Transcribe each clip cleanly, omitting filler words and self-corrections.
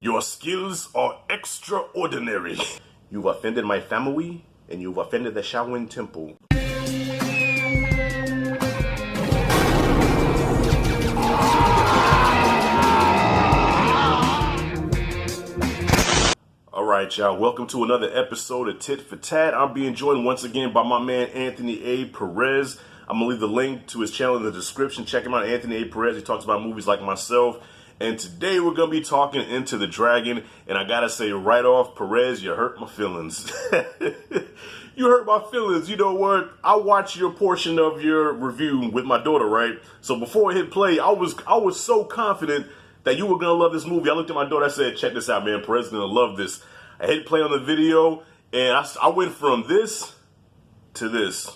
Your skills are extraordinary. You've offended my family, and you've offended the Shaolin Temple. Alright, y'all, welcome to another episode of Tit for Tat. I'm being joined once again by my man Anthony A. Perez. I'm going to leave the link to his channel in the description. Check him out, Anthony A. Perez. He talks about movies like myself. And today we're going to be talking Into the Dragon. And I got to say right off, Perez, you hurt my feelings. You hurt my feelings. You know what? I watched your portion of your review with my daughter, right? So before I hit play, I was so confident that you were going to love this movie. I looked at my daughter, I said, check this out, man. Perez is going to love this. I hit play on the video, and I went from this to this.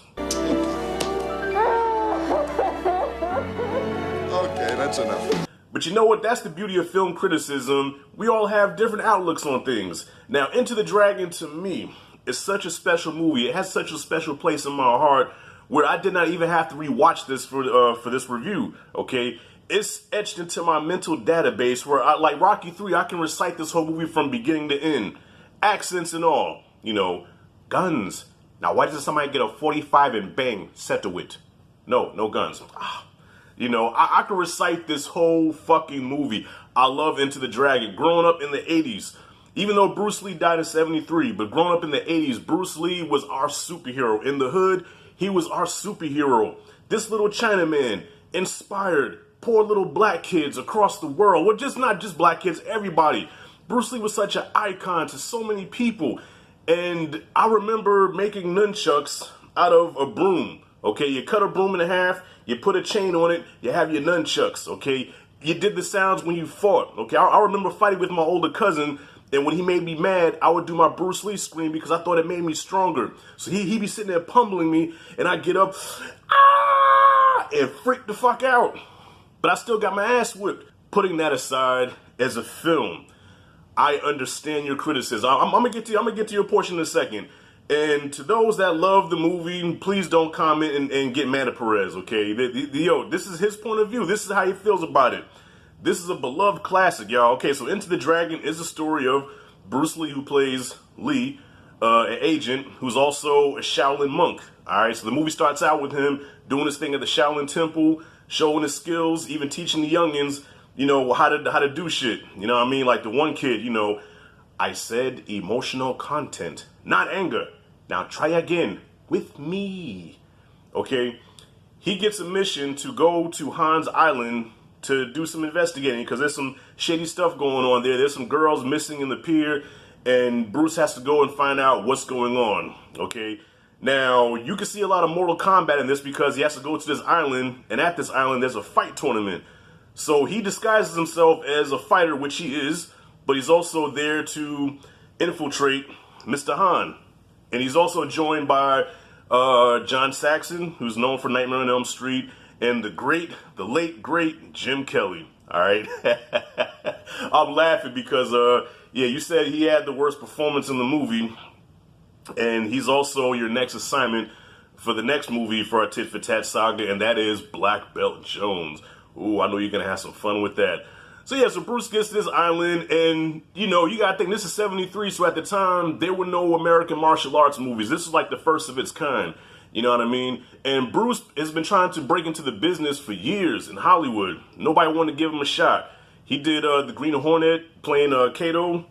Okay, that's enough. But you know what? That's the beauty of film criticism. We all have different outlooks on things. Now, Into the Dragon, to me, is such a special movie. It has such a special place in my heart where I did not even have to rewatch this for this review, okay? It's etched into my mental database where, like Rocky 3, I can recite this whole movie from beginning to end. Accents and all. You know, guns. Now, why doesn't somebody get a 45 and bang, set to it? No guns. You know, I can recite this whole fucking movie. I love Into the Dragon. Growing up in the 80s, even though Bruce Lee died in 73, but growing up in the 80s, Bruce Lee was our superhero. In the hood, he was our superhero. This little Chinaman inspired poor little black kids across the world. Well, not just black kids, everybody. Bruce Lee was such an icon to so many people. And I remember making nunchucks out of a broom. Okay, you cut a broom in half, you put a chain on it, you have your nunchucks. Okay, you did the sounds when you fought. Okay, I remember fighting with my older cousin, and when he made me mad, I would do my Bruce Lee scream because I thought it made me stronger. So he'd be sitting there pummeling me, and I'd get up, and freak the fuck out. But I still got my ass whipped. Putting that aside, as a film, I understand your criticism. I'm gonna get to your portion in a second. And to those that love the movie, please don't comment and get mad at Perez, okay? Yo, this is his point of view. This is how he feels about it. This is a beloved classic, y'all. Okay, so Into the Dragon is a story of Bruce Lee, who plays Lee, an agent who's also a Shaolin monk. All right, so the movie starts out with him doing his thing at the Shaolin Temple, showing his skills, even teaching the youngins, you know, how to do shit. You know what I mean? Like the one kid, you know, I said emotional content, not anger. Now try again with me. Okay? He gets a mission to go to Han's Island to do some investigating because there's some shady stuff going on there. There's some girls missing in the pier, and Bruce has to go and find out what's going on. Okay? Now, you can see a lot of Mortal Kombat in this because he has to go to this island, and at this island there's a fight tournament. So he disguises himself as a fighter, which he is, but he's also there to infiltrate Mr. Han. And he's also joined by John Saxon, who's known for Nightmare on Elm Street, and the late, great Jim Kelly. All right? I'm laughing because, yeah, you said he had the worst performance in the movie, and he's also your next assignment for the next movie for our Tit for Tat saga, and that is Black Belt Jones. Ooh, I know you're going to have some fun with that. So yeah, so Bruce gets to this island, and, you know, you got to think, this is 73, so at the time, there were no American martial arts movies. This is like the first of its kind, you know what I mean? And Bruce has been trying to break into the business for years in Hollywood. Nobody wanted to give him a shot. He did The Green Hornet, playing Kato.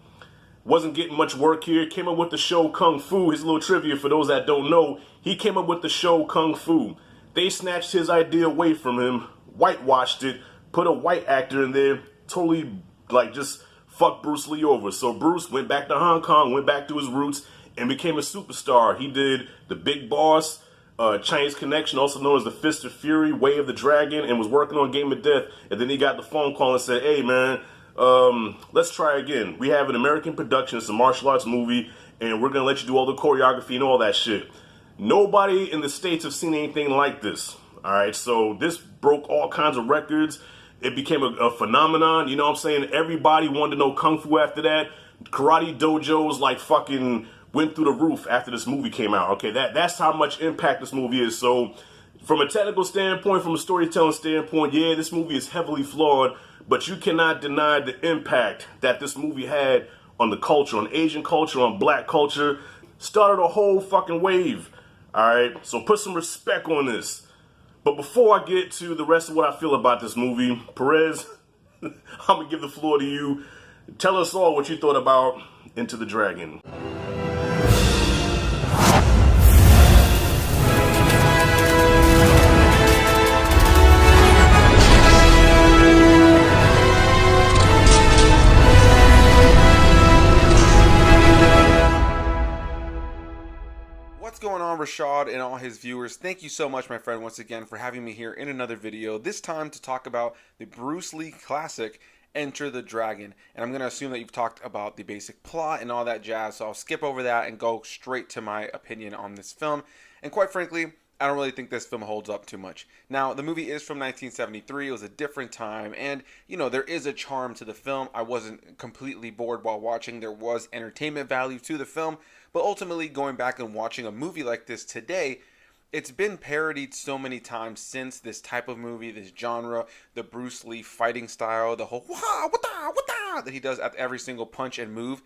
Wasn't getting much work here. Came up with the show Kung Fu. His little trivia for those that don't know, he came up with the show Kung Fu. They snatched his idea away from him, whitewashed it, put a white actor in there, totally, like, just fucked Bruce Lee over. So Bruce went back to Hong Kong, went back to his roots, and became a superstar. He did The Big Boss, Chinese Connection, also known as The Fist of Fury, Way of the Dragon, and was working on Game of Death. And then he got the phone call and said, hey, man, let's try again. We have an American production. It's a martial arts movie, and we're going to let you do all the choreography and all that shit. Nobody in the States have seen anything like this. All right, so this broke all kinds of records. It became a phenomenon, you know what I'm saying? Everybody wanted to know Kung Fu after that. Karate dojos like fucking went through the roof after this movie came out. Okay, that's how much impact this movie is. So from a technical standpoint, from a storytelling standpoint, yeah, this movie is heavily flawed, but you cannot deny the impact that this movie had on the culture, on Asian culture, on black culture. Started a whole fucking wave. Alright, so put some respect on this. But before I get to the rest of what I feel about this movie, Perez, I'm gonna give the floor to you. Tell us all what you thought about Into the Dragon. What's going on, Rashad and all his viewers? Thank you so much, my friend, once again for having me here in another video, this time to talk about the Bruce Lee classic, Enter the Dragon. And I'm going to assume that you've talked about the basic plot and all that jazz, so I'll skip over that and go straight to my opinion on this film. And quite frankly, I don't really think this film holds up too much. Now, the movie is from 1973. It was a different time, and, you know, there is a charm to the film. I wasn't completely bored while watching. There was entertainment value to the film, but ultimately, going back and watching a movie like this today, it's been parodied so many times since, this type of movie, this genre, the Bruce Lee fighting style, the whole wah, wah, wah, that he does at every single punch and move.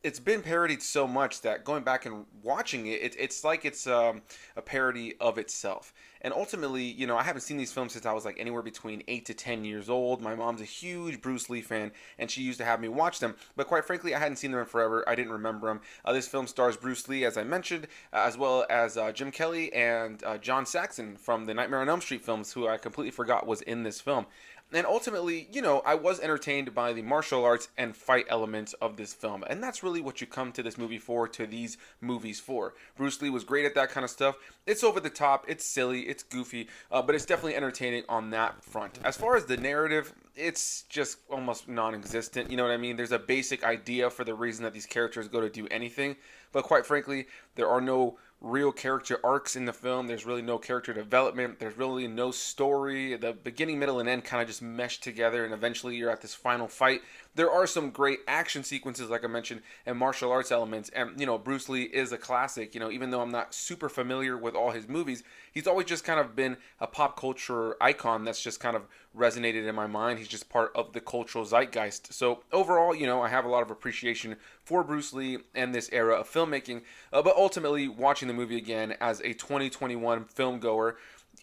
It's been parodied so much that going back and watching it, it's like it's a parody of itself. And ultimately, you know, I haven't seen these films since I was like anywhere between 8 to 10 years old. My mom's a huge Bruce Lee fan, and she used to have me watch them. But quite frankly, I hadn't seen them in forever. I didn't remember them. This film stars Bruce Lee, as I mentioned, as well as Jim Kelly and John Saxon from the Nightmare on Elm Street films, who I completely forgot was in this film. And ultimately, you know, I was entertained by the martial arts and fight elements of this film. And that's really what you come to this movie for, to these movies for. Bruce Lee was great at that kind of stuff. It's over the top, it's silly, it's goofy, but it's definitely entertaining on that front. As far as the narrative, it's just almost non-existent. You know what I mean? There's a basic idea for the reason that these characters go to do anything. But quite frankly, there are no real character arcs in the film. There's really no character development. There's really no story. The beginning, middle, and end kind of just mesh together, and eventually you're at this final fight. There are some great action sequences, like I mentioned, and martial arts elements. And, you know, Bruce Lee is a classic. You know, even though I'm not super familiar with all his movies, he's always just kind of been a pop culture icon that's just kind of resonated in my mind. He's just part of the cultural zeitgeist. So overall, you know, I have a lot of appreciation for Bruce Lee and this era of filmmaking. But ultimately, watching the movie again as a 2021 film goer,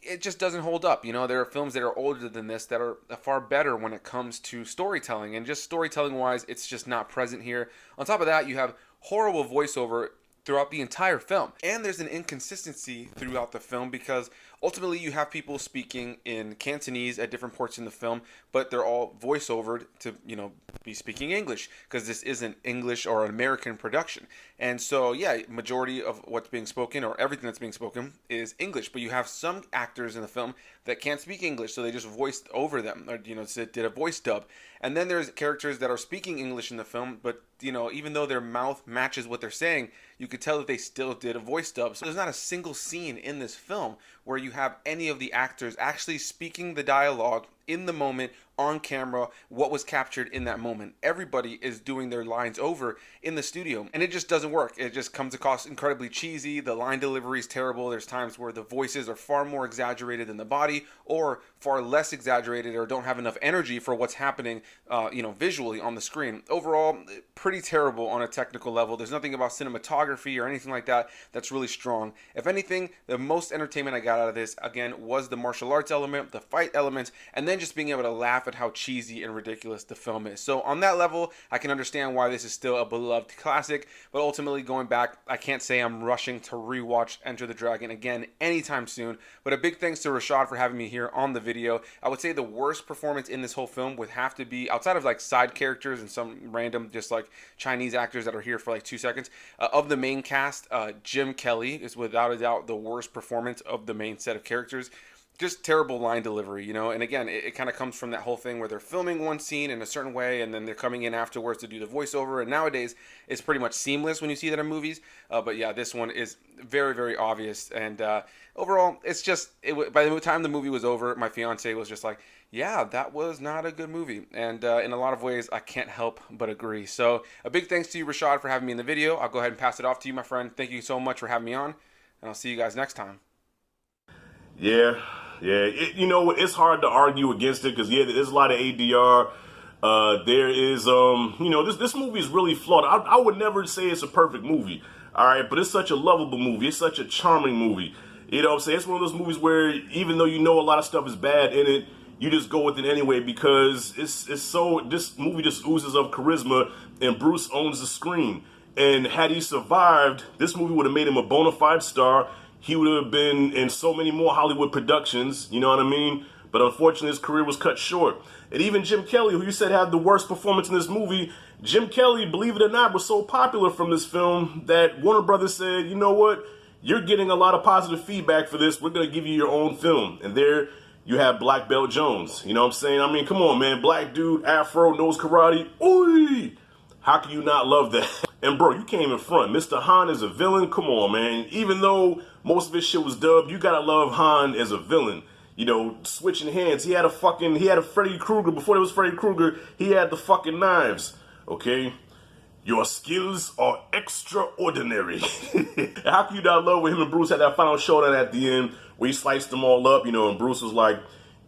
it just doesn't hold up. You know, there are films that are older than this that are far better when it comes to storytelling, and just storytelling wise, it's just not present here. On top of that, you have horrible voiceover throughout the entire film, and there's an inconsistency throughout the film because ultimately you have people speaking in Cantonese at different parts in the film, but they're all voiceovered to, you know, be speaking English, because this isn't English or an American production. And so, yeah, majority of what's being spoken, or everything that's being spoken, is English, but you have some actors in the film that can't speak English, so they just voiced over them, or, you know, did a voice dub. And then there's characters that are speaking English in the film, but, you know, even though their mouth matches what they're saying, you could tell that they still did a voice dub. So there's not a single scene in this film where you have any of the actors actually speaking the dialogue in the moment, on camera, what was captured in that moment. Everybody is doing their lines over in the studio, and it just doesn't work. It just comes across incredibly cheesy. The line delivery is terrible. There's times where the voices are far more exaggerated than the body, or far less exaggerated, or don't have enough energy for what's happening, you know, visually on the screen. Overall, pretty terrible on a technical level. There's nothing about cinematography or anything like that that's really strong. If anything, the most entertainment I got out of this, again, was the martial arts element, the fight element, and then just being able to laugh at how cheesy and ridiculous the film is. So on that level, I can understand why this is still a beloved classic, but ultimately going back, I can't say I'm rushing to rewatch Enter the Dragon again anytime soon. But a big thanks to Rashad for having me here on the video. I would say the worst performance in this whole film would have to be, outside of like side characters and some random just like Chinese actors that are here for like 2 seconds, of the main cast, Jim Kelly is without a doubt the worst performance of the main set of characters. Just terrible line delivery, you know, and again, it kind of comes from that whole thing where they're filming one scene in a certain way and then they're coming in afterwards to do the voiceover, and nowadays it's pretty much seamless when you see that in movies, but yeah, this one is very, very obvious, and overall, it's just, by the time the movie was over, my fiance was just like, yeah, that was not a good movie, and in a lot of ways, I can't help but agree. So a big thanks to you, Rashad, for having me in the video. I'll go ahead and pass it off to you, my friend. Thank you so much for having me on, and I'll see you guys next time. Yeah, You know, it's hard to argue against it because, yeah, there's a lot of ADR. There is, you know, this movie is really flawed. I would never say it's a perfect movie, all right, but it's such a lovable movie. It's such a charming movie. You know what I'm saying? It's one of those movies where even though you know a lot of stuff is bad in it, you just go with it anyway because this movie just oozes of charisma, and Bruce owns the screen. And had he survived, this movie would have made him a bona fide star. He would have been in so many more Hollywood productions, you know what I mean? But unfortunately, his career was cut short. And even Jim Kelly, who you said had the worst performance in this movie, Jim Kelly, believe it or not, was so popular from this film that Warner Brothers said, you know what? You're getting a lot of positive feedback for this. We're going to give you your own film. And there you have Black Belt Jones. You know what I'm saying? I mean, come on, man. Black dude, afro, knows karate. Ooh! How can you not love that? And bro, you came in front. Mr. Han is a villain. Come on, man. Even though most of his shit was dubbed, you gotta love Han as a villain. You know, switching hands. He had a Freddy Krueger. Before there was Freddy Krueger, he had the fucking knives. Okay? Your skills are extraordinary. How can you not love when him and Bruce had that final showdown at the end where he sliced them all up, you know, and Bruce was like,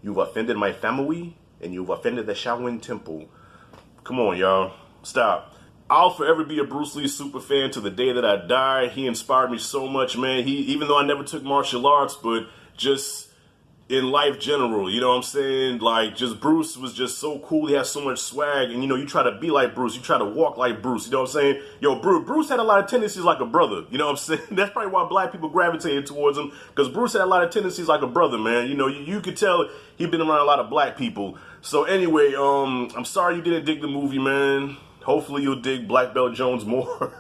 you've offended my family and you've offended the Shaolin Temple. Come on, y'all. Stop. I'll forever be a Bruce Lee super fan to the day that I die. He inspired me so much, man. Even though I never took martial arts, but just in life general, you know what I'm saying? Like, just Bruce was just so cool. He has so much swag. And, you know, you try to be like Bruce. You try to walk like Bruce. You know what I'm saying? Yo, Bruce had a lot of tendencies like a brother. You know what I'm saying? That's probably why black people gravitated towards him. Because Bruce had a lot of tendencies like a brother, man. You know, you could tell he'd been around a lot of black people. So anyway, I'm sorry you didn't dig the movie, man. Hopefully you'll dig Black Belt Jones more.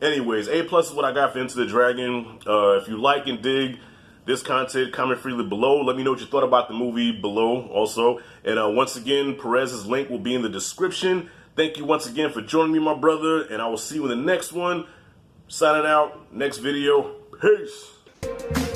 Anyways, A+ is what I got for Into the Dragon. If you like and dig this content, comment freely below. Let me know what you thought about the movie below also. And once again, Perez's link will be in the description. Thank you once again for joining me, my brother. And I will see you in the next one. Signing out. Next video. Peace.